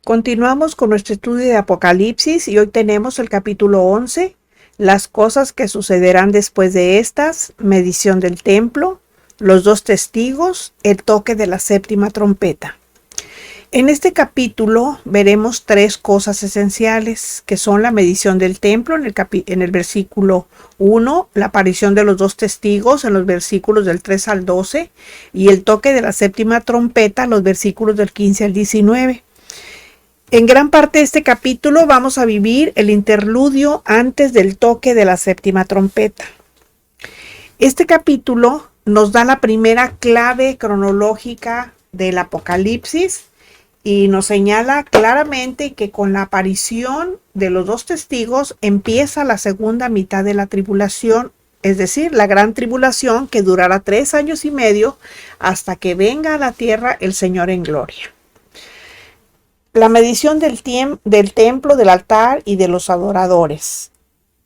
Continuamos con nuestro estudio de Apocalipsis y hoy tenemos el capítulo 11, las cosas que sucederán después de estas, medición del templo, los dos testigos, el toque de la séptima trompeta. En este capítulo veremos tres cosas esenciales, que son la medición del templo en el versículo 1, la aparición de los dos testigos en los versículos del 3 al 12 y el toque de la séptima trompeta en los versículos del 15 al 19. En gran parte de este capítulo vamos a vivir el interludio antes del toque de la séptima trompeta. Este capítulo nos da la primera clave cronológica del Apocalipsis y nos señala claramente que con la aparición de los dos testigos empieza la segunda mitad de la tribulación, es decir, la gran tribulación que durará 3 años y medio hasta que venga a la tierra el Señor en gloria. La medición del templo, del altar y de los adoradores.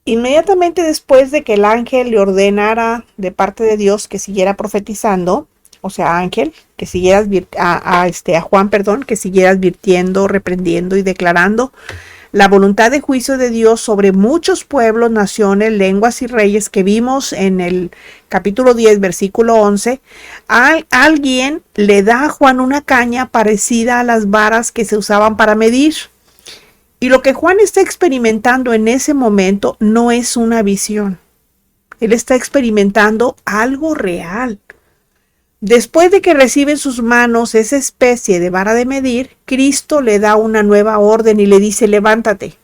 Inmediatamente después de que el ángel le ordenara de parte de Dios que siguiera profetizando, o sea, ángel, que siguiera a Juan, que siguiera advirtiendo, reprendiendo y declarando la voluntad de juicio de Dios sobre muchos pueblos, naciones, lenguas y reyes que vimos en el capítulo 10, versículo 11, alguien le da a Juan una caña parecida a las varas que se usaban para medir. Y lo que Juan está experimentando en ese momento no es una visión. Él está experimentando algo real. Después de que recibe en sus manos esa especie de vara de medir, Cristo le da una nueva orden y le dice: levántate.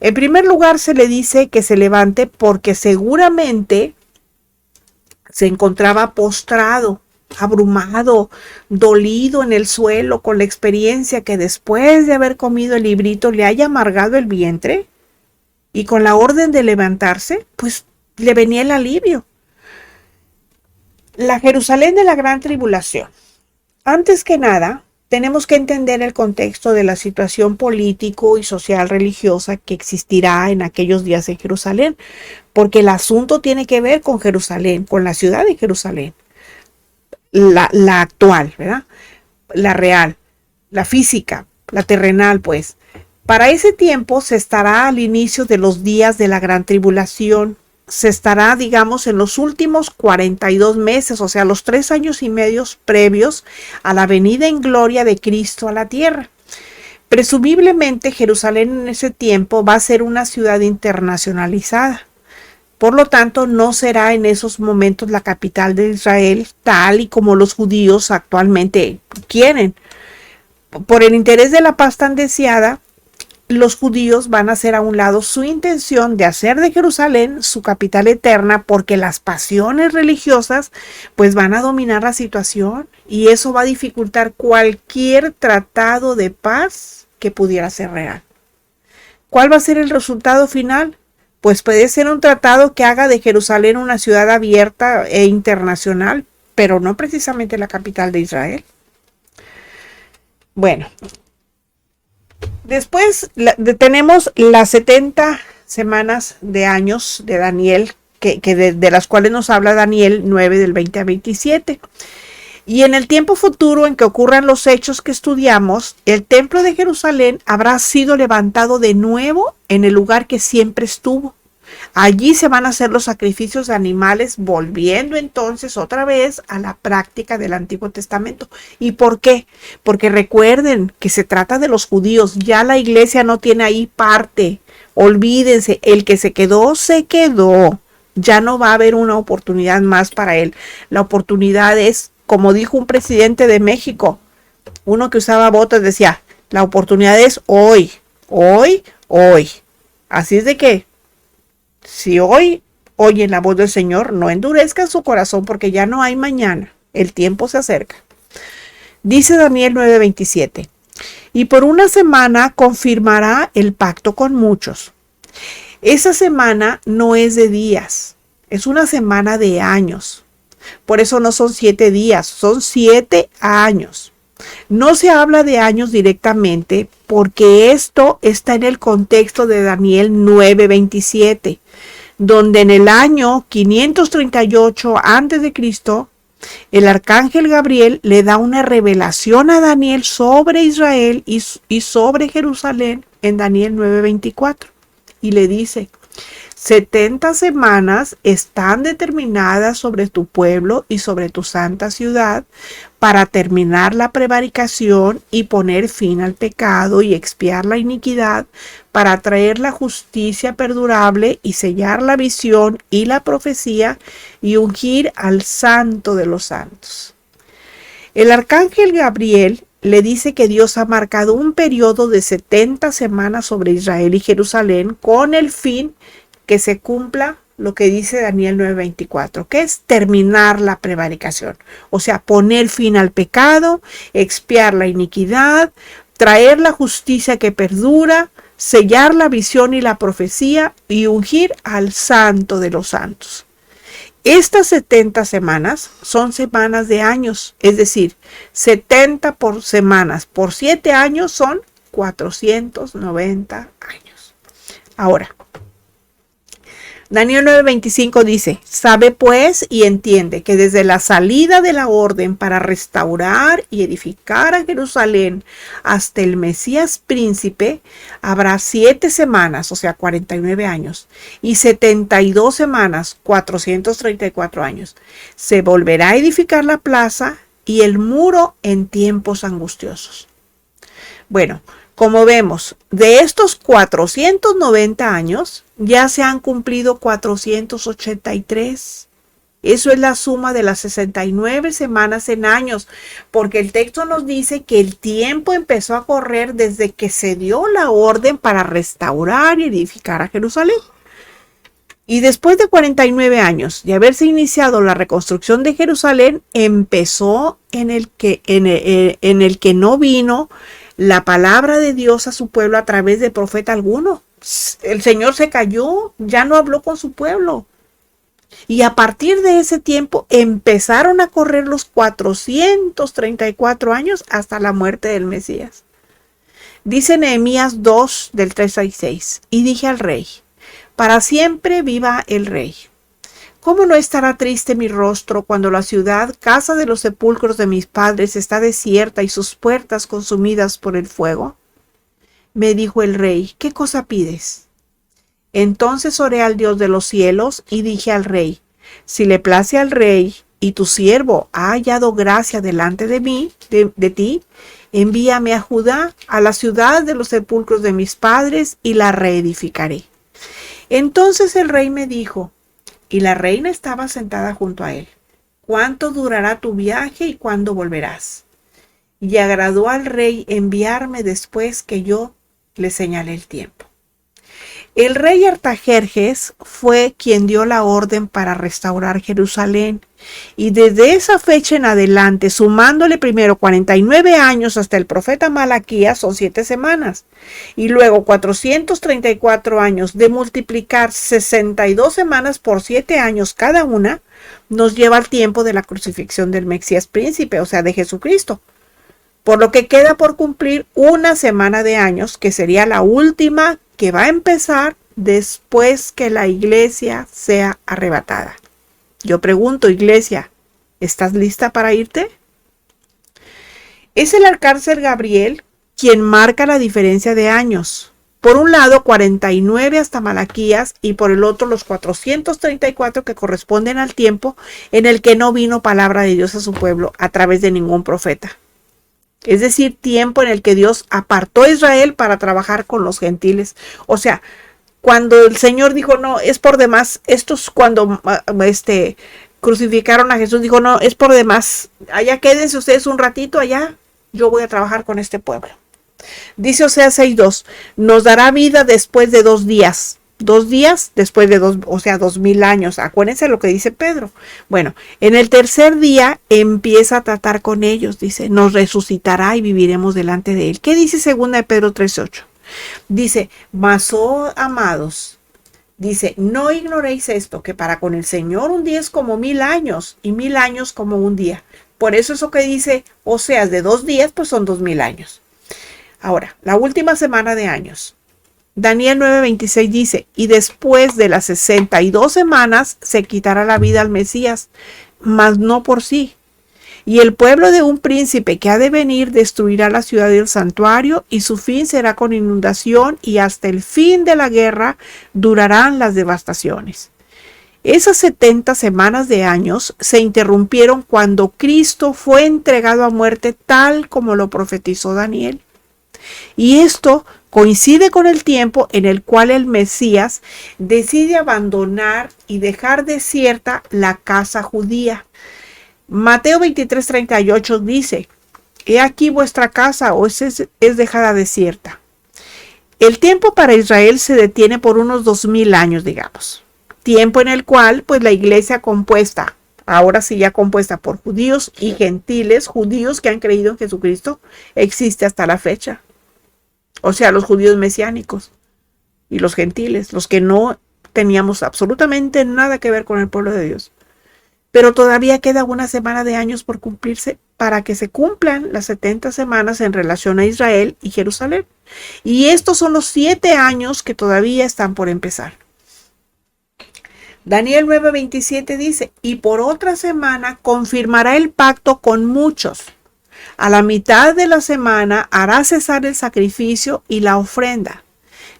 En primer lugar, se le dice que se levante porque seguramente se encontraba postrado, abrumado, dolido en el suelo con la experiencia que después de haber comido el librito le haya amargado el vientre, y con la orden de levantarse, pues le venía el alivio. La Jerusalén de la gran tribulación. Antes que nada, tenemos que entender el contexto de la situación político y social religiosa que existirá en aquellos días en Jerusalén, porque el asunto tiene que ver con Jerusalén, con la ciudad de Jerusalén, la actual, ¿verdad? La real, la física, la terrenal, pues. Para ese tiempo se estará al inicio de los días de la gran tribulación. Se estará, digamos, en los últimos 42 meses, o sea, los 3 años y medio previos a la venida en gloria de Cristo a la tierra. Presumiblemente, Jerusalén en ese tiempo va a ser una ciudad internacionalizada. Por lo tanto, no será en esos momentos la capital de Israel, tal y como los judíos actualmente quieren. Por el interés de la paz tan deseada, los judíos van a hacer a un lado su intención de hacer de Jerusalén su capital eterna, porque las pasiones religiosas pues van a dominar la situación y eso va a dificultar cualquier tratado de paz que pudiera ser real. ¿Cuál va a ser el resultado final? Pues puede ser un tratado que haga de Jerusalén una ciudad abierta e internacional, pero no precisamente la capital de Israel. Bueno, después tenemos las 70 semanas de años de Daniel, de las cuales nos habla Daniel 9 del 20 al 27. Y en el tiempo futuro en que ocurran los hechos que estudiamos, el templo de Jerusalén habrá sido levantado de nuevo en el lugar que siempre estuvo. Allí se van a hacer los sacrificios de animales, volviendo entonces otra vez a la práctica del Antiguo Testamento. ¿Y por qué? Porque recuerden que se trata de los judíos, ya la iglesia no tiene ahí parte. Olvídense, el que se quedó, ya no va a haber una oportunidad más para él. La oportunidad es, como dijo un presidente de México, uno que usaba botas, decía, la oportunidad es hoy, hoy, hoy. Así es de que, si hoy oyen la voz del Señor, no endurezcan su corazón porque ya no hay mañana. El tiempo se acerca. Dice Daniel 9:27. Y por una semana confirmará el pacto con muchos. Esa semana no es de días, es una semana de años. Por eso no son 7 días, son 7 años. No se habla de años directamente porque esto está en el contexto de Daniel 9:27, donde en el año 538 a.C., El arcángel Gabriel le da una revelación a Daniel sobre Israel y sobre Jerusalén en Daniel 9:24. Y le dice: 70 semanas están determinadas sobre tu pueblo y sobre tu santa ciudad para terminar la prevaricación y poner fin al pecado y expiar la iniquidad, para traer la justicia perdurable y sellar la visión y la profecía y ungir al santo de los santos. El arcángel Gabriel le dice que Dios ha marcado un periodo de 70 semanas sobre Israel y Jerusalén con el fin que se cumpla lo que dice Daniel 9:24, que es terminar la prevaricación, o sea, poner fin al pecado, expiar la iniquidad, traer la justicia que perdura, sellar la visión y la profecía y ungir al santo de los santos. Estas 70 semanas son semanas de años, es decir, 70 por semanas por 7 años son 490 años. Ahora, Daniel 9:25 dice: sabe pues y entiende que desde la salida de la orden para restaurar y edificar a Jerusalén hasta el Mesías príncipe habrá 7 semanas, o sea 49 años, y 72 semanas, 434 años. Se volverá a edificar la plaza y el muro en tiempos angustiosos. Bueno, como vemos, de estos 490 años, ya se han cumplido 483. Eso es la suma de las 69 semanas en años, porque el texto nos dice que el tiempo empezó a correr desde que se dio la orden para restaurar y edificar a Jerusalén. Y después de 49 años de haberse iniciado la reconstrucción de Jerusalén, empezó en el que no vino la palabra de Dios a su pueblo a través de profeta alguno. El Señor se calló, ya no habló con su pueblo. Y a partir de ese tiempo empezaron a correr los 434 años hasta la muerte del Mesías. Dice Nehemías 2, del 3 al 6, y dije al rey: para siempre viva el rey. ¿Cómo no estará triste mi rostro cuando la ciudad, casa de los sepulcros de mis padres, está desierta y sus puertas consumidas por el fuego? Me dijo el rey: ¿qué cosa pides? Entonces oré al Dios de los cielos y dije al rey: si le place al rey y tu siervo ha hallado gracia delante de mí, de ti, envíame a Judá, a la ciudad de los sepulcros de mis padres, y la reedificaré. Entonces el rey me dijo, y la reina estaba sentada junto a él: ¿cuánto durará tu viaje y cuándo volverás? Y agradó al rey enviarme después que yo le señalé el tiempo. El rey Artajerjes fue quien dio la orden para restaurar Jerusalén, y desde esa fecha en adelante, sumándole primero 49 años hasta el profeta Malaquías, son 7 semanas, y luego 434 años, de multiplicar 62 semanas por 7 años cada una, nos lleva al tiempo de la crucifixión del Mesías príncipe, o sea, de Jesucristo. Por lo que queda por cumplir una semana de años, que sería la última, que va a empezar después que la iglesia sea arrebatada. Yo pregunto, iglesia, ¿estás lista para irte? Es el arcángel Gabriel quien marca la diferencia de años. Por un lado, 49 hasta Malaquías, y por el otro los 434 que corresponden al tiempo en el que no vino palabra de Dios a su pueblo a través de ningún profeta. Es decir, tiempo en el que Dios apartó a Israel para trabajar con los gentiles. O sea, cuando el Señor dijo, no, es por demás, estos cuando crucificaron a Jesús, dijo, no, es por demás, allá quédense ustedes un ratito, allá yo voy a trabajar con este pueblo. Dice Oseas 6:2, nos dará vida después de 2 días. 2 días después de 2000 años. Acuérdense lo que dice Pedro. Bueno, en el tercer día empieza a tratar con ellos. Dice, nos resucitará y viviremos delante de él. ¿Qué dice 2 de Pedro 3:8? Dice, mas oh amados, dice, no ignoréis esto, que para con el Señor un día es como 1000 años y 1000 años como un día. Por eso eso que dice Oseas de 2 días, pues son 2000 años. Ahora, la última semana de años. Daniel 9:26 dice, y después de las 62 semanas se quitará la vida al Mesías, mas no por sí. Y el pueblo de un príncipe que ha de venir destruirá la ciudad y el santuario, y su fin será con inundación, y hasta el fin de la guerra durarán las devastaciones. Esas 70 semanas de años se interrumpieron cuando Cristo fue entregado a muerte tal como lo profetizó Daniel. Y esto coincide con el tiempo en el cual el Mesías decide abandonar y dejar desierta la casa judía. Mateo 23:38 dice: He aquí vuestra casa os es dejada desierta. El tiempo para Israel se detiene por unos 2000 años, digamos. Tiempo en el cual, pues, la iglesia compuesta, ahora sí ya compuesta por judíos y gentiles, judíos que han creído en Jesucristo, existe hasta la fecha. O sea, los judíos mesiánicos y los gentiles, los que no teníamos absolutamente nada que ver con el pueblo de Dios. Pero todavía queda una semana de años por cumplirse para que se cumplan las 70 semanas en relación a Israel y Jerusalén. Y estos son los 7 años que todavía están por empezar. Daniel 9:27 dice: Y por otra semana confirmará el pacto con muchos. A la mitad de la semana hará cesar el sacrificio y la ofrenda.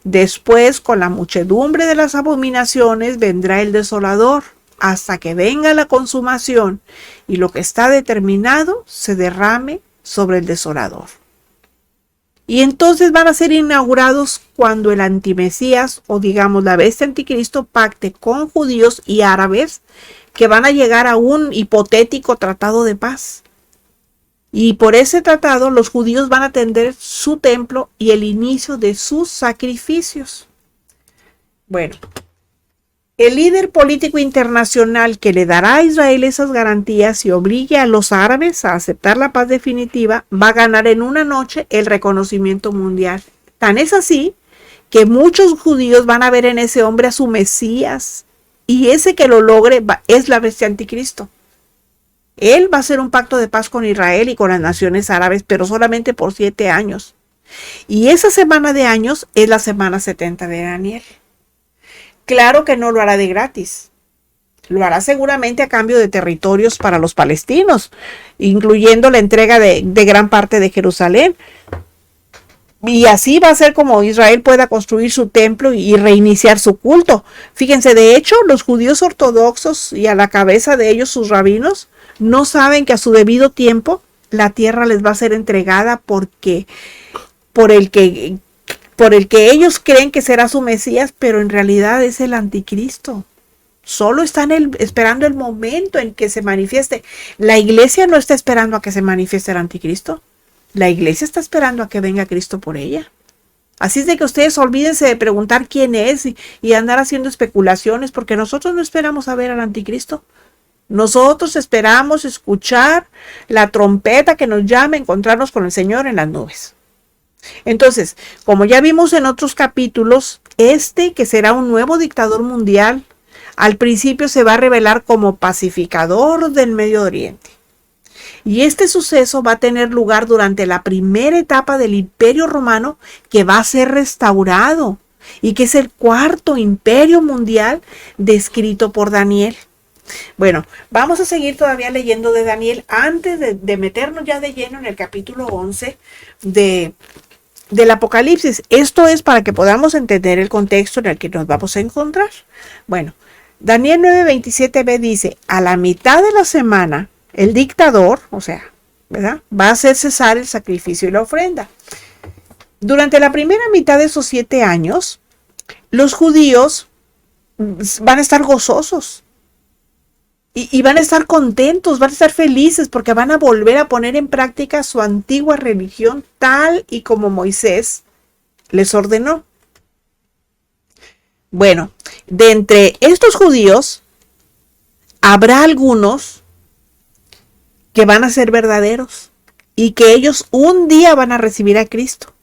Después, con la muchedumbre de las abominaciones, vendrá el desolador, hasta que venga la consumación y lo que está determinado se derrame sobre el desolador. Y entonces van a ser inaugurados cuando el antimesías, o digamos la bestia anticristo, pacte con judíos y árabes que van a llegar a un hipotético tratado de paz. Y por ese tratado los judíos van a atender su templo y el inicio de sus sacrificios. Bueno, el líder político internacional que le dará a Israel esas garantías y obligue a los árabes a aceptar la paz definitiva va a ganar en una noche el reconocimiento mundial. Tan es así que muchos judíos van a ver en ese hombre a su Mesías, y ese que lo logre es la bestia anticristo. Él va a hacer un pacto de paz con Israel y con las naciones árabes, pero solamente por 7 años. Y esa semana de años es la semana 70 de Daniel. Claro que no lo hará de gratis. Lo hará seguramente a cambio de territorios para los palestinos, incluyendo la entrega de gran parte de Jerusalén. Y así va a ser como Israel pueda construir su templo y reiniciar su culto. Fíjense, de hecho, los judíos ortodoxos y a la cabeza de ellos sus rabinos no saben que a su debido tiempo la tierra les va a ser entregada por el que ellos creen que será su Mesías, pero en realidad es el anticristo. Solo están esperando el momento en que se manifieste. La iglesia no está esperando a que se manifieste el anticristo. La iglesia está esperando a que venga Cristo por ella. Así es de que ustedes olvídense de preguntar quién es y andar haciendo especulaciones, porque nosotros no esperamos a ver al anticristo. Nosotros esperamos escuchar la trompeta que nos llame a encontrarnos con el Señor en las nubes. Entonces, como ya vimos en otros capítulos, que será un nuevo dictador mundial, al principio se va a revelar como pacificador del Medio Oriente. Y este suceso va a tener lugar durante la primera etapa del Imperio Romano, que va a ser restaurado y que es el 4º imperio mundial descrito por Daniel. Bueno, vamos a seguir todavía leyendo de Daniel antes de meternos ya de lleno en el capítulo 11 del Apocalipsis. Esto es para que podamos entender el contexto en el que nos vamos a encontrar. Bueno, Daniel 9:27b dice: a la mitad de la semana, el dictador, o sea, ¿verdad?, va a hacer cesar el sacrificio y la ofrenda. Durante la primera mitad de esos 7 años, los judíos van a estar gozosos. Y van a estar contentos, van a estar felices porque van a volver a poner en práctica su antigua religión tal y como Moisés les ordenó. Bueno, de entre estos judíos habrá algunos que van a ser verdaderos y que ellos un día van a recibir a Cristo.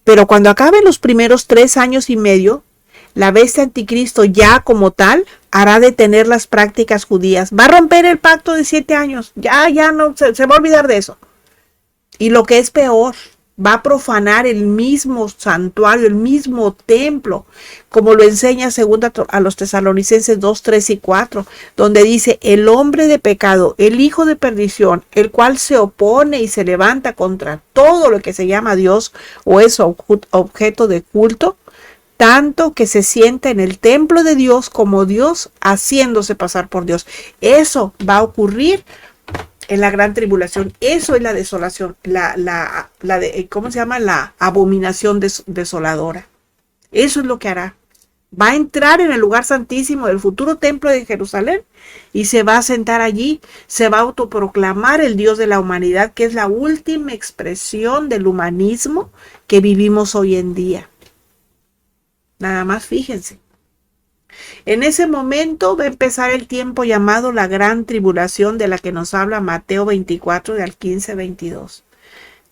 Pero cuando acaben los primeros 3 años y medio, la bestia anticristo ya como tal hará detener las prácticas judías. Va a romper el pacto de 7 años. Ya no, se va a olvidar de eso. Y lo que es peor, Va a profanar el mismo santuario, el mismo templo, como lo enseña segunda a los Tesalonicenses 2, 3 y 4, donde dice: el hombre de pecado, el hijo de perdición, el cual se opone y se levanta contra todo lo que se llama Dios o es objeto de culto, tanto que se sienta en el templo de Dios como Dios, haciéndose pasar por Dios. Eso va a ocurrir en la gran tribulación. Eso es la desolación, ¿cómo se llama? La abominación desoladora. Eso es lo que hará. Va a entrar en el lugar santísimo del futuro templo de Jerusalén y se va a sentar allí, se va a autoproclamar el Dios de la humanidad, que es la última expresión del humanismo que vivimos hoy en día. Nada más fíjense. En ese momento va a empezar el tiempo llamado la gran tribulación, de la que nos habla Mateo 24, del 15 al 22.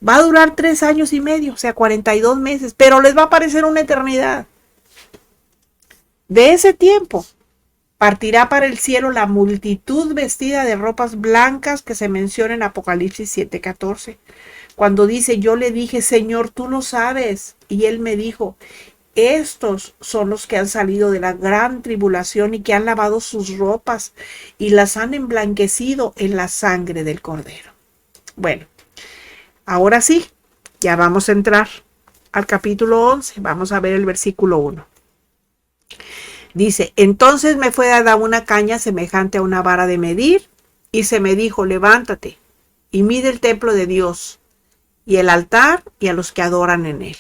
Va a durar 3 años y medio, o sea, 42 meses, pero les va a parecer una eternidad. De ese tiempo partirá para el cielo la multitud vestida de ropas blancas que se menciona en Apocalipsis 7:14. Cuando dice: yo le dije, Señor, tú lo sabes. Y él me dijo: estos son los que han salido de la gran tribulación y que han lavado sus ropas y las han emblanquecido en la sangre del Cordero. Bueno, ahora sí, ya vamos a entrar al capítulo 11. Vamos a ver el versículo 1. Dice: entonces me fue dada una caña semejante a una vara de medir, y se me dijo: levántate y mide el templo de Dios y el altar y a los que adoran en él.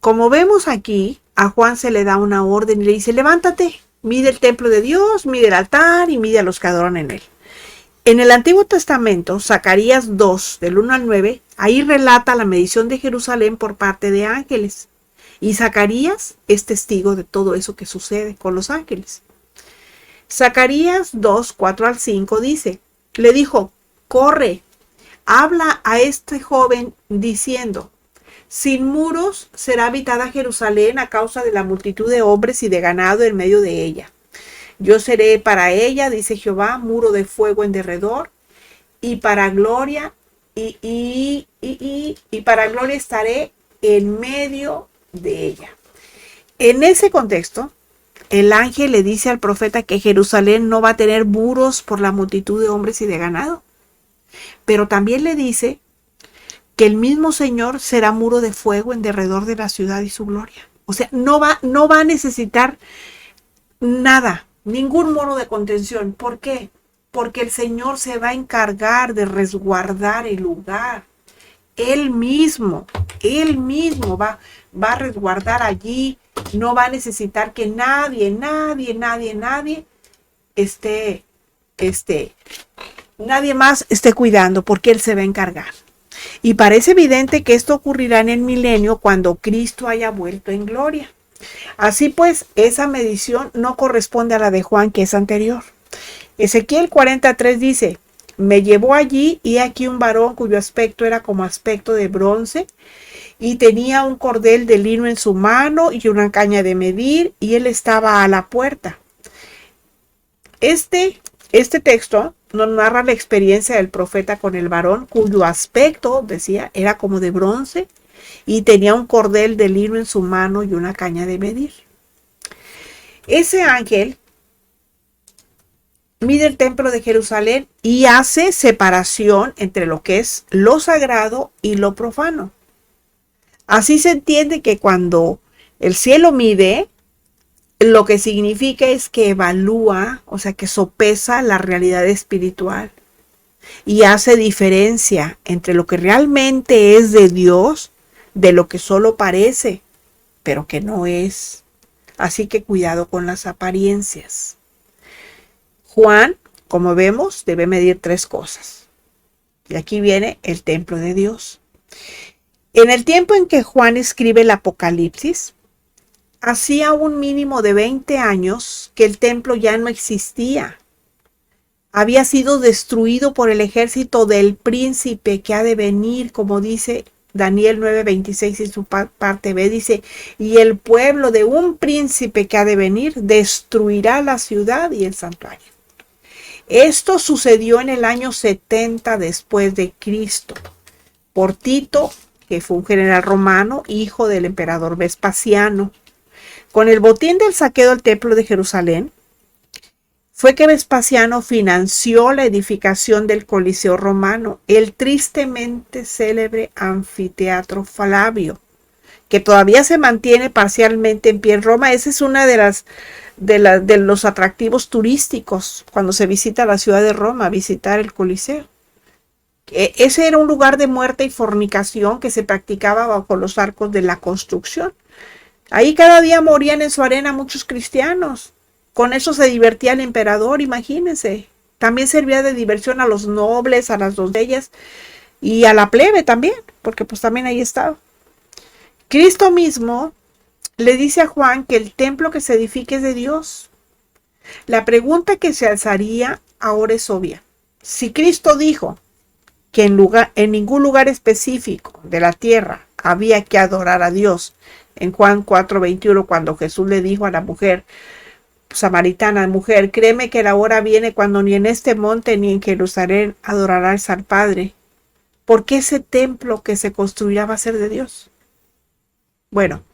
Como vemos aquí, a Juan se le da una orden y le dice: levántate, mide el templo de Dios, mide el altar y mide a los que adoran en él. En el Antiguo Testamento, Zacarías 2, del 1 al 9, ahí relata la medición de Jerusalén por parte de ángeles. Y Zacarías es testigo de todo eso que sucede con los ángeles. Zacarías 2, 4 al 5 dice: le dijo: corre, habla a este joven diciendo: sin muros será habitada Jerusalén a causa de la multitud de hombres y de ganado en medio de ella. Yo seré para ella, dice Jehová, muro de fuego en derredor, y para gloria, y para gloria estaré en medio de ella. En ese contexto, el ángel le dice al profeta que Jerusalén no va a tener muros por la multitud de hombres y de ganado. Pero también le dice que el mismo Señor será muro de fuego en derredor de la ciudad y su gloria. O sea, no va a necesitar nada, ningún muro de contención. ¿Por qué? Porque el Señor se va a encargar de resguardar el lugar. Él mismo va a resguardar allí. No va a necesitar que nadie más esté cuidando, porque Él se va a encargar. Y parece evidente que esto ocurrirá en el milenio, cuando Cristo haya vuelto en gloria. Así pues, esa medición no corresponde a la de Juan, que es anterior. Ezequiel 43 dice: me llevó allí y aquí un varón cuyo aspecto era como aspecto de bronce, y tenía un cordel de lino en su mano y una caña de medir, y él estaba a la puerta. Este texto nos narra la experiencia del profeta con el varón cuyo aspecto, decía, era como de bronce y tenía un cordel de lino en su mano y una caña de medir. Ese ángel mide el templo de Jerusalén y hace separación entre lo que es lo sagrado y lo profano. Así se entiende que cuando el cielo mide, lo que significa es que evalúa, o sea, que sopesa la realidad espiritual y hace diferencia entre lo que realmente es de Dios de lo que solo parece, pero que no es. Así que cuidado con las apariencias. Juan, como vemos, debe medir 3 cosas. Y aquí viene el templo de Dios. En el tiempo en que Juan escribe el Apocalipsis, hacía un mínimo de 20 años que el templo ya no existía. Había sido destruido por el ejército del príncipe que ha de venir, como dice Daniel 9:26 en su parte B, dice: y el pueblo de un príncipe que ha de venir destruirá la ciudad y el santuario. Esto sucedió en el año 70 después de Cristo, por Tito que fue un general romano, hijo del emperador Vespasiano. Con el botín del saqueo del templo de Jerusalén, fue que Vespasiano financió la edificación del Coliseo romano, el tristemente célebre anfiteatro Flavio, que todavía se mantiene parcialmente en pie en Roma. Ese es una de los atractivos turísticos cuando se visita la ciudad de Roma, visitar el Coliseo. Ese era un lugar de muerte y fornicación que se practicaba bajo los arcos de la construcción. Ahí cada día morían en su arena muchos cristianos. Con eso se divertía el emperador, imagínense. También servía de diversión a los nobles, a las doncellas y a la plebe también, porque pues también ahí estaba. Cristo mismo le dice a Juan que el templo que se edifique es de Dios. La pregunta que se alzaría ahora es obvia. Si Cristo dijo que en ningún lugar específico de la tierra había que adorar a Dios, en Juan 4:21, cuando Jesús le dijo a la mujer samaritana, mujer, créeme que la hora viene cuando ni en este monte ni en Jerusalén adorarás al Padre, porque ese templo que se construirá va a ser de Dios. Bueno,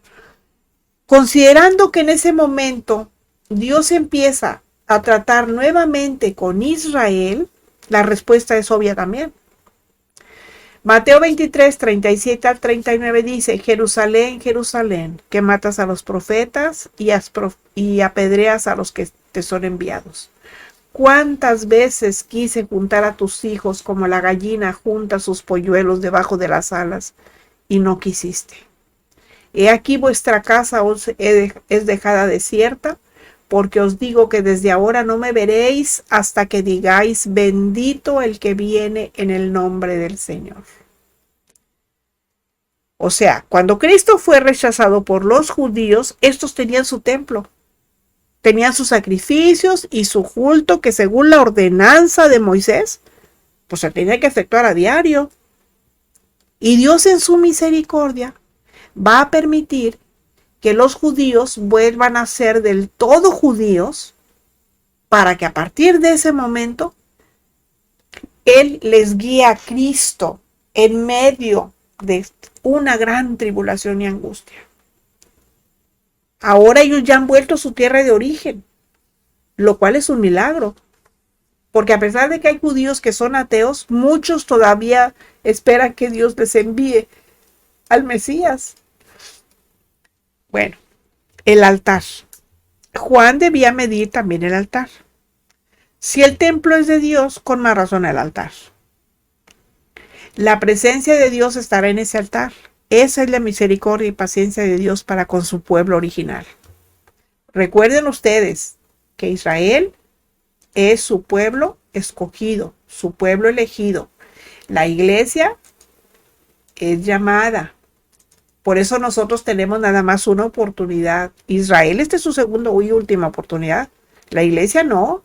considerando que en ese momento Dios empieza a tratar nuevamente con Israel, la respuesta es obvia también. Mateo 23, 37 al 39 dice, Jerusalén, Jerusalén, que matas a los profetas y apedreas a los que te son enviados. ¿Cuántas veces quise juntar a tus hijos como la gallina junta sus polluelos debajo de las alas y no quisiste? He aquí vuestra casa es dejada desierta, porque os digo que desde ahora no me veréis hasta que digáis, bendito el que viene en el nombre del Señor. O sea, cuando Cristo fue rechazado por los judíos, estos tenían su templo, tenían sus sacrificios y su culto que según la ordenanza de Moisés, pues se tenía que efectuar a diario. Y Dios en su misericordia va a permitir que los judíos vuelvan a ser del todo judíos para que a partir de ese momento Él les guíe a Cristo en medio de una gran tribulación y angustia. Ahora ellos ya han vuelto a su tierra de origen, lo cual es un milagro, porque a pesar de que hay judíos que son ateos, muchos todavía esperan que Dios les envíe al Mesías. Bueno, el altar. Juan debía medir también el altar. Si el templo es de Dios, con más razón el altar. La presencia de Dios estará en ese altar. Esa es la misericordia y paciencia de Dios para con su pueblo original. Recuerden ustedes que Israel es su pueblo escogido, su pueblo elegido. La iglesia es llamada. Por eso nosotros tenemos nada más una oportunidad. Israel, esta es su segunda y última oportunidad. La iglesia no.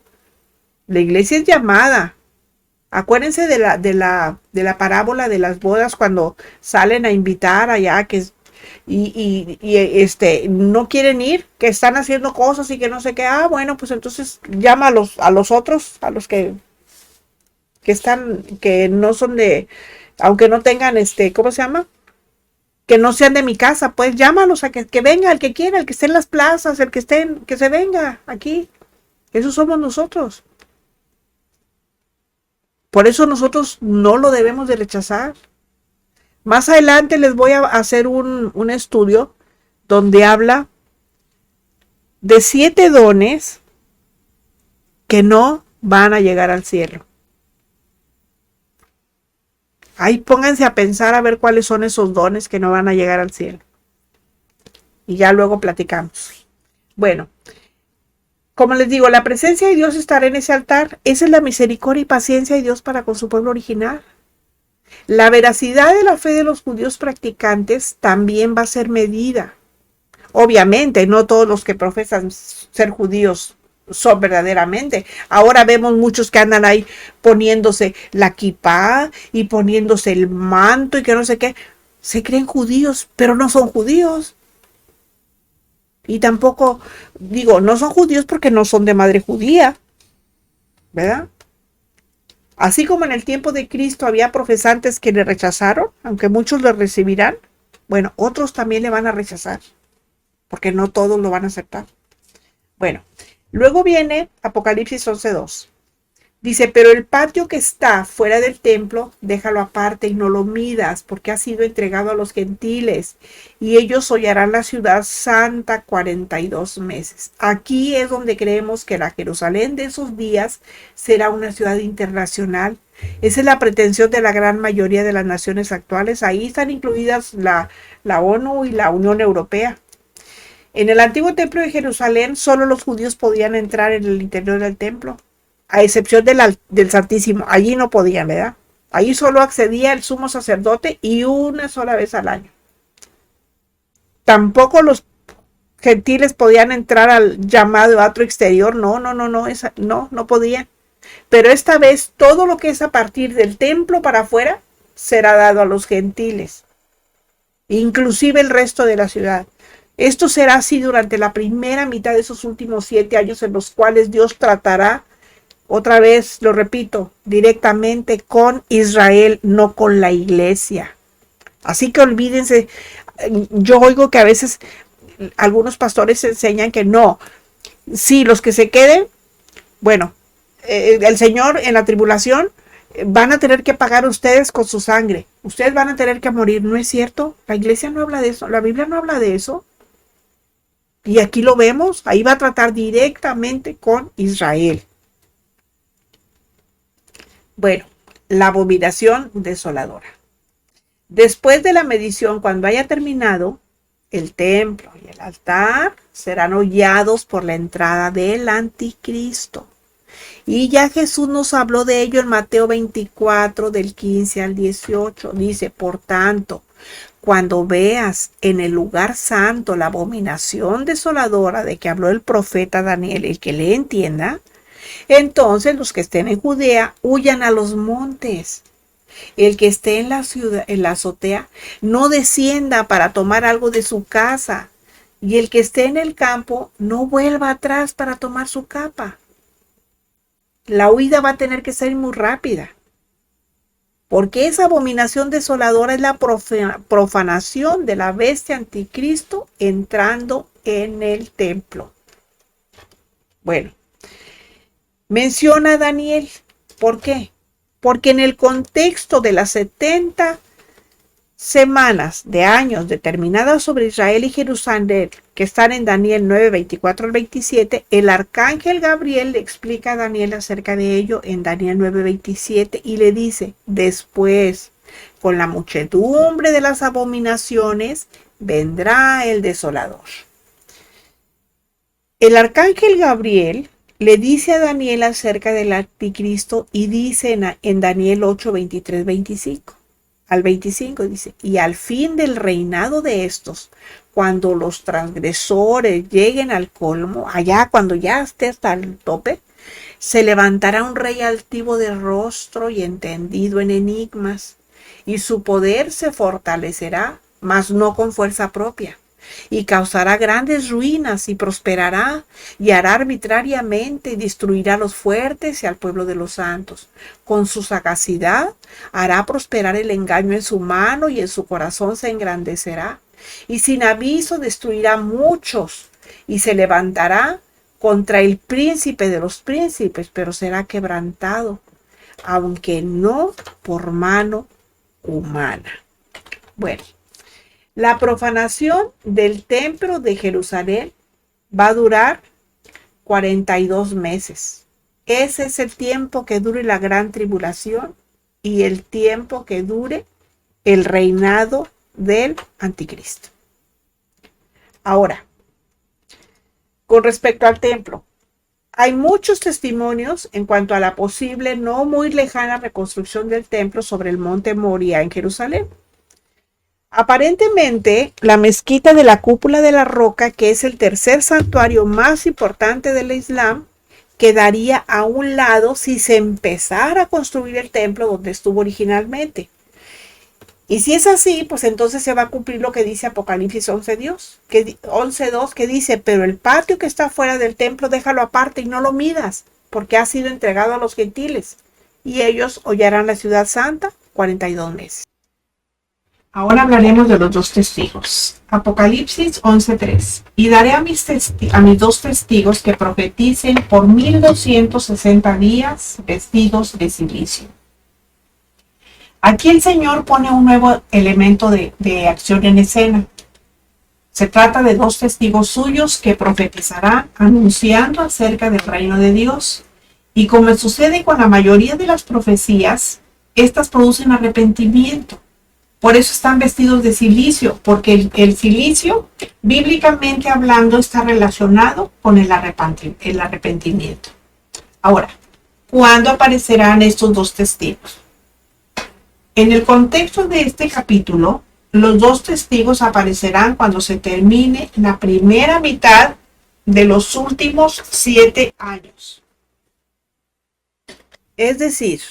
La iglesia es llamada. Acuérdense de la parábola de las bodas cuando salen a invitar allá no quieren ir, que están haciendo cosas y que no sé qué. Bueno, pues entonces llama a los otros, a los que no son aunque no tengan ¿cómo se llama? Que no sean de mi casa, pues llámalos a que venga, el que quiera, el que esté en las plazas, que se venga aquí. Esos somos nosotros. Por eso nosotros no lo debemos de rechazar. Más adelante les voy a hacer un estudio donde habla de 7 dones que no van a llegar al cielo. Ahí pónganse a pensar a ver cuáles son esos dones que no van a llegar al cielo. Y ya luego platicamos. Bueno, como les digo, la presencia de Dios estará en ese altar. Esa es la misericordia y paciencia de Dios para con su pueblo original. La veracidad de la fe de los judíos practicantes también va a ser medida. Obviamente, no todos los que profesan ser judíos son verdaderamente. Ahora vemos muchos que andan ahí poniéndose la kipá y poniéndose el manto y que no sé qué. Se creen judíos, pero no son judíos. Y tampoco, no son judíos porque no son de madre judía, ¿verdad? Así como en el tiempo de Cristo había profesantes que le rechazaron, aunque muchos le recibirán, bueno, otros también le van a rechazar, porque no todos lo van a aceptar. Bueno, luego viene Apocalipsis 11:2. Dice, pero el patio que está fuera del templo, déjalo aparte y no lo midas, porque ha sido entregado a los gentiles, y ellos hollarán la ciudad santa 42 meses. Aquí es donde creemos que la Jerusalén de esos días será una ciudad internacional. Esa es la pretensión de la gran mayoría de las naciones actuales. Ahí están incluidas la ONU y la Unión Europea. En el antiguo templo de Jerusalén, solo los judíos podían entrar en el interior del templo, a excepción del Santísimo. Allí no podían, ¿verdad? Allí solo accedía el sumo sacerdote y una sola vez al año. Tampoco los gentiles podían entrar al llamado atrio exterior. No podían. Pero esta vez todo lo que es a partir del templo para afuera será dado a los gentiles, inclusive el resto de la ciudad. Esto será así durante la primera mitad de esos últimos 7 años en los cuales Dios tratará, otra vez lo repito, directamente con Israel, no con la iglesia. Así que olvídense, yo oigo que a veces algunos pastores enseñan que no, sí, los que se queden, bueno, el Señor en la tribulación van a tener que pagar ustedes con su sangre, ustedes van a tener que morir. No es cierto, la iglesia no habla de eso, la Biblia no habla de eso. Y aquí lo vemos, ahí va a tratar directamente con Israel. Bueno, la abominación desoladora. Después de la medición, cuando haya terminado, el templo y el altar serán hollados por la entrada del anticristo. Y ya Jesús nos habló de ello en Mateo 24, del 15 al 18. Dice, por tanto, cuando veas en el lugar santo la abominación desoladora de que habló el profeta Daniel, el que le entienda, entonces los que estén en Judea huyan a los montes. El que esté en la ciudad, en la azotea, no descienda para tomar algo de su casa. Y el que esté en el campo, no vuelva atrás para tomar su capa. La huida va a tener que ser muy rápida, porque esa abominación desoladora es la profanación de la bestia anticristo entrando en el templo. Bueno, menciona a Daniel. ¿Por qué? Porque en el contexto de las 70 semanas de años determinadas sobre Israel y Jerusalén, que están en Daniel 9, 24 al 27, el arcángel Gabriel le explica a Daniel acerca de ello en Daniel 9, 27 y le dice, después, con la muchedumbre de las abominaciones, vendrá el desolador. El arcángel Gabriel le dice a Daniel acerca del anticristo y dice en Daniel 8, 23, 25. Al 25 dice, y al fin del reinado de estos, cuando los transgresores lleguen al colmo, allá cuando ya esté hasta el tope, se levantará un rey altivo de rostro y entendido en enigmas, y su poder se fortalecerá, mas no con fuerza propia, y causará grandes ruinas y prosperará y hará arbitrariamente y destruirá a los fuertes y al pueblo de los santos. Con su sagacidad hará prosperar el engaño en su mano y en su corazón se engrandecerá. Y sin aviso destruirá muchos y se levantará contra el príncipe de los príncipes, pero será quebrantado, aunque no por mano humana. Bueno. La profanación del templo de Jerusalén va a durar 42 meses. Ese es el tiempo que dure la gran tribulación y el tiempo que dure el reinado del anticristo. Ahora, con respecto al templo, hay muchos testimonios en cuanto a la posible no muy lejana reconstrucción del templo sobre el monte Moria en Jerusalén. Aparentemente, la mezquita de la Cúpula de la Roca, que es el tercer santuario más importante del Islam, quedaría a un lado si se empezara a construir el templo donde estuvo originalmente. Y si es así, pues entonces se va a cumplir lo que dice Apocalipsis 11:2, que dice, pero el patio que está fuera del templo déjalo aparte y no lo midas, porque ha sido entregado a los gentiles. y ellos hollarán la ciudad santa 42 meses. Ahora hablaremos de los dos testigos. Apocalipsis 11:3. Y daré a mis dos testigos que profeticen por 1260 días vestidos de silicio. Aquí el Señor pone un nuevo elemento de acción en escena. Se trata de dos testigos suyos que profetizarán anunciando acerca del reino de Dios. Y como sucede con la mayoría de las profecías, estas producen arrepentimiento. Por eso están vestidos de silicio, porque el silicio, bíblicamente hablando, está relacionado con el arrepentimiento. Ahora, ¿cuándo aparecerán estos dos testigos? En el contexto de este capítulo, los dos testigos aparecerán cuando se termine la primera mitad de los últimos 7 años. Es decir,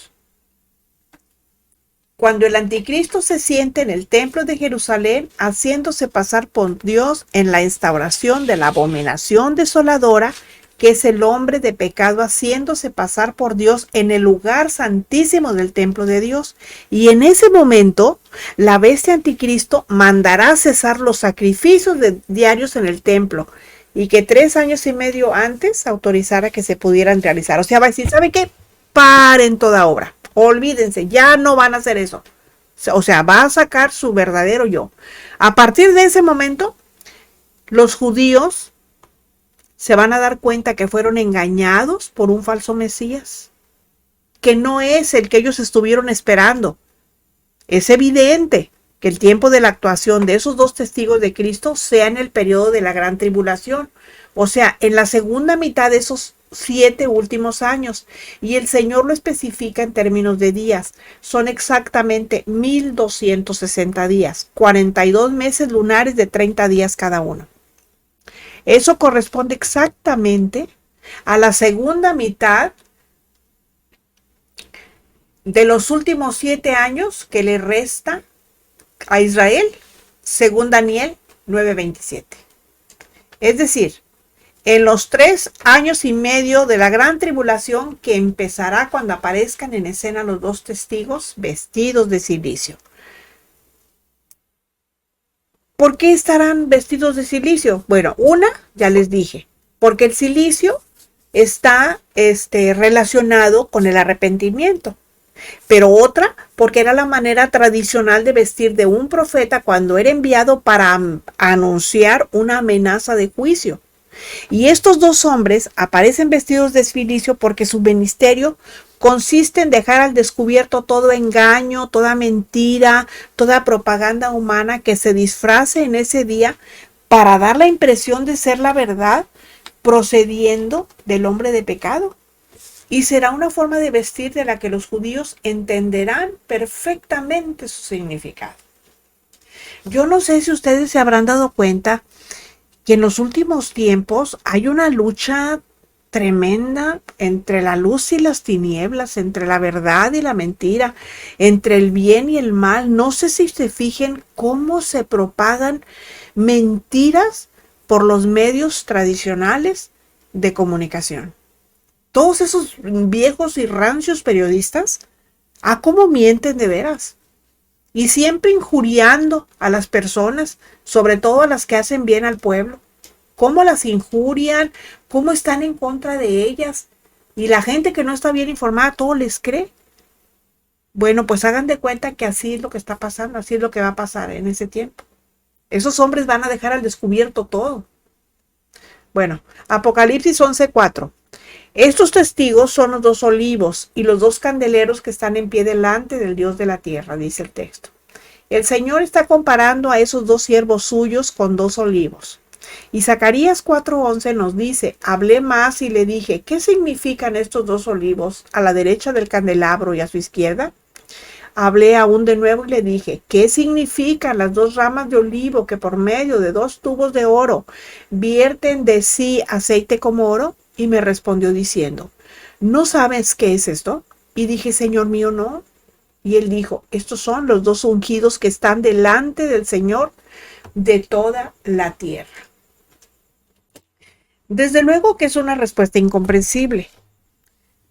cuando el anticristo se siente en el templo de Jerusalén, haciéndose pasar por Dios en la instauración de la abominación desoladora, que es el hombre de pecado haciéndose pasar por Dios en el lugar santísimo del templo de Dios. Y en ese momento, la bestia anticristo mandará cesar los sacrificios diarios en el templo, y que 3 años y medio antes autorizara que se pudieran realizar. O sea, va a decir, ¿sabe qué? Paren toda obra. Olvídense, ya no van a hacer eso. O sea, va a sacar su verdadero yo. A partir de ese momento, los judíos se van a dar cuenta que fueron engañados por un falso Mesías, que no es el que ellos estuvieron esperando. Es evidente que el tiempo de la actuación de esos dos testigos de Cristo sea en el periodo de la gran tribulación, o sea, en la segunda mitad de esos 7 últimos años, y el Señor lo especifica en términos de días. Son exactamente 1260 días, 42 meses lunares de 30 días cada uno. Eso corresponde exactamente a la segunda mitad de los últimos 7 años que le resta a Israel, según Daniel 9:27. Es decir, en los 3 años y medio de la gran tribulación, que empezará cuando aparezcan en escena los dos testigos vestidos de silicio. ¿Por qué estarán vestidos de silicio? Bueno, una, ya les dije, porque el silicio está relacionado con el arrepentimiento. Pero otra, porque era la manera tradicional de vestir de un profeta cuando era enviado para anunciar una amenaza de juicio. Y estos dos hombres aparecen vestidos de silicio porque su ministerio consiste en dejar al descubierto todo engaño, toda mentira, toda propaganda humana que se disfrace en ese día para dar la impresión de ser la verdad, procediendo del hombre de pecado. Y será una forma de vestir de la que los judíos entenderán perfectamente su significado. Yo no sé si ustedes se habrán dado cuenta que en los últimos tiempos hay una lucha tremenda entre la luz y las tinieblas, entre la verdad y la mentira, entre el bien y el mal. No sé si se fijen cómo se propagan mentiras por los medios tradicionales de comunicación. Todos esos viejos y rancios periodistas, ¿a cómo mienten de veras? Y siempre injuriando a las personas, sobre todo a las que hacen bien al pueblo. Cómo las injurian, cómo están en contra de ellas. Y la gente que no está bien informada, todo les cree. Bueno, pues hagan de cuenta que así es lo que está pasando, así es lo que va a pasar en ese tiempo. Esos hombres van a dejar al descubierto todo. Bueno, Apocalipsis 11:4. Estos testigos son los 2 olivos y los 2 candeleros que están en pie delante del Dios de la tierra, dice el texto. El Señor está comparando a esos 2 siervos suyos con 2 olivos. Y Zacarías 4:11 nos dice, hablé más y le dije, ¿qué significan estos 2 olivos a la derecha del candelabro y a su izquierda? Hablé aún de nuevo y le dije, ¿qué significan las 2 ramas de olivo que por medio de 2 tubos de oro vierten de sí aceite como oro? Y me respondió diciendo, ¿no sabes qué es esto? Y dije, Señor mío, no. Y él dijo, estos son los 2 ungidos que están delante del Señor de toda la tierra. Desde luego que es una respuesta incomprensible.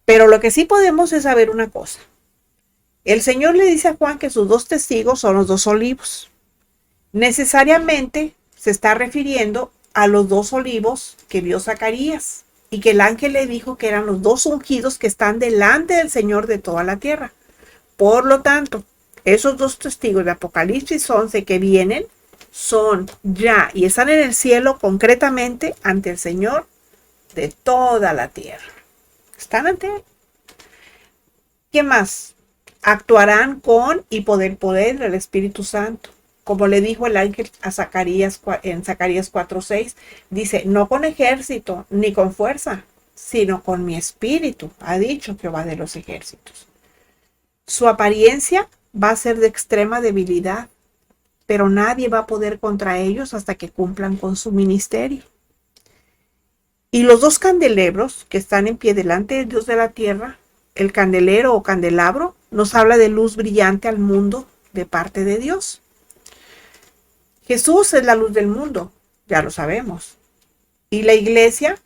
Pero lo que sí podemos es saber una cosa. El Señor le dice a Juan que sus dos testigos son los dos olivos. Necesariamente se está refiriendo a los dos olivos que vio Zacarías y que el ángel le dijo que eran los dos ungidos que están delante del Señor de toda la tierra. Por lo tanto, esos dos testigos de Apocalipsis 11 que vienen son ya y están en el cielo concretamente ante el Señor de toda la tierra. Están ante él. ¿Qué más? Actuarán con y por el poder del Espíritu Santo. Como le dijo el ángel a Zacarías en Zacarías 4:6, dice, no con ejército ni con fuerza, sino con mi espíritu, ha dicho Jehová de los ejércitos. Su apariencia va a ser de extrema debilidad, pero nadie va a poder contra ellos hasta que cumplan con su ministerio. Y los dos candelebros que están en pie delante de Dios de la tierra, el candelero o candelabro, nos habla de luz brillante al mundo de parte de Dios. Jesús es la luz del mundo, ya lo sabemos. Y la iglesia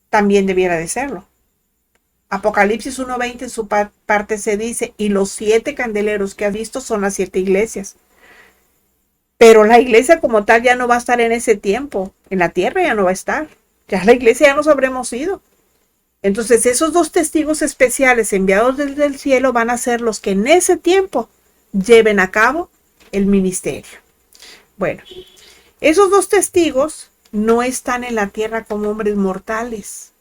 también debiera de serlo. Apocalipsis 1:20 en su parte se dice, y los 7 candeleros que has visto son las 7 iglesias. Pero la iglesia como tal ya no va a estar en ese tiempo. En la tierra ya no va a estar. Ya la iglesia ya nos habremos ido. Entonces esos dos testigos especiales enviados desde el cielo van a ser los que en ese tiempo lleven a cabo el ministerio. Bueno, esos dos testigos no están en la tierra como hombres mortales.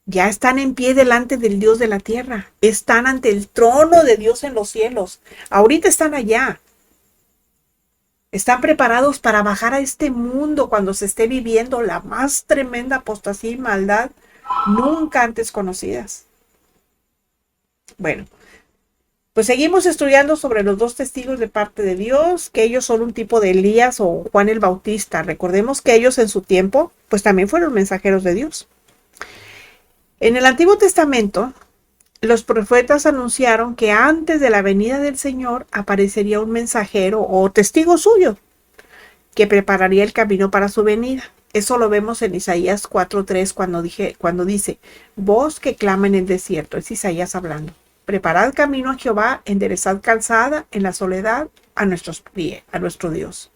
Ya están en pie delante del Dios de la tierra. Están ante el trono de Dios en los cielos. Ahorita están allá. Están preparados para bajar a este mundo cuando se esté viviendo la más tremenda apostasía y maldad nunca antes conocidas. Bueno, pues seguimos estudiando sobre los dos testigos de parte de Dios, que ellos son un tipo de Elías o Juan el Bautista. Recordemos que ellos en su tiempo, pues también fueron mensajeros de Dios. En el Antiguo Testamento, los profetas anunciaron que antes de la venida del Señor aparecería un mensajero o testigo suyo que prepararía el camino para su venida. Eso lo vemos en Isaías 4:3 cuando dice, voz que clama en el desierto. Es Isaías hablando. Preparad camino a Jehová, enderezad calzada en la soledad a nuestro Dios.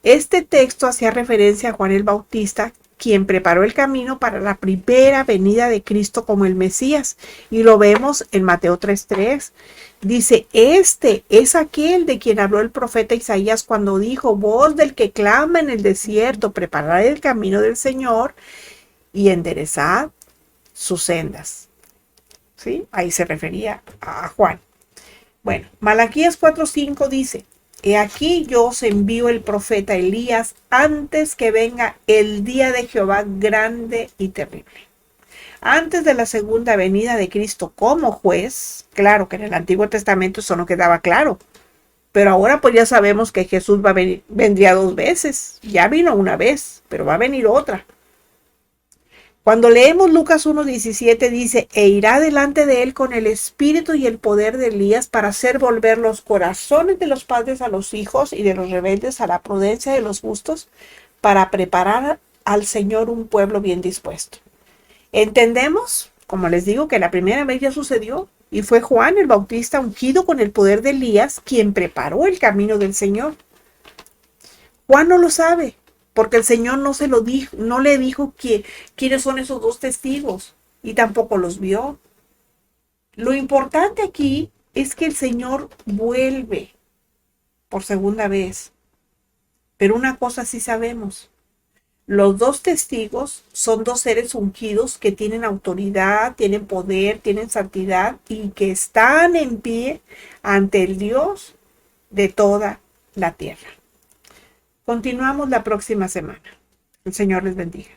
Este texto hacía referencia a Juan el Bautista, quien preparó el camino para la primera venida de Cristo como el Mesías. Y lo vemos en Mateo 3:3. Dice, este es aquel de quien habló el profeta Isaías cuando dijo, voz del que clama en el desierto, preparad el camino del Señor y enderezad sus sendas. ¿Sí? Ahí se refería a Juan. Bueno, Malaquías 4:5 dice, he aquí yo os envío el profeta Elías antes que venga el día de Jehová grande y terrible. Antes de la segunda venida de Cristo como juez, claro que en el Antiguo Testamento eso no quedaba claro, pero ahora pues ya sabemos que Jesús vendría 2 veces. Ya vino una vez, pero va a venir otra. Cuando leemos Lucas 1:17 dice, e irá delante de él con el espíritu y el poder de Elías para hacer volver los corazones de los padres a los hijos y de los rebeldes a la prudencia de los justos, para preparar al Señor un pueblo bien dispuesto. Entendemos, como les digo, que la primera vez ya sucedió y fue Juan el Bautista ungido con el poder de Elías quien preparó el camino del Señor. Juan no lo sabe, porque el Señor no se lo dijo, no le dijo quiénes son esos dos testigos y tampoco los vio. Lo importante aquí es que el Señor vuelve por segunda vez. Pero una cosa sí sabemos. Los dos testigos son dos seres ungidos que tienen autoridad, tienen poder, tienen santidad y que están en pie ante el Dios de toda la tierra. Continuamos la próxima semana. El Señor les bendiga.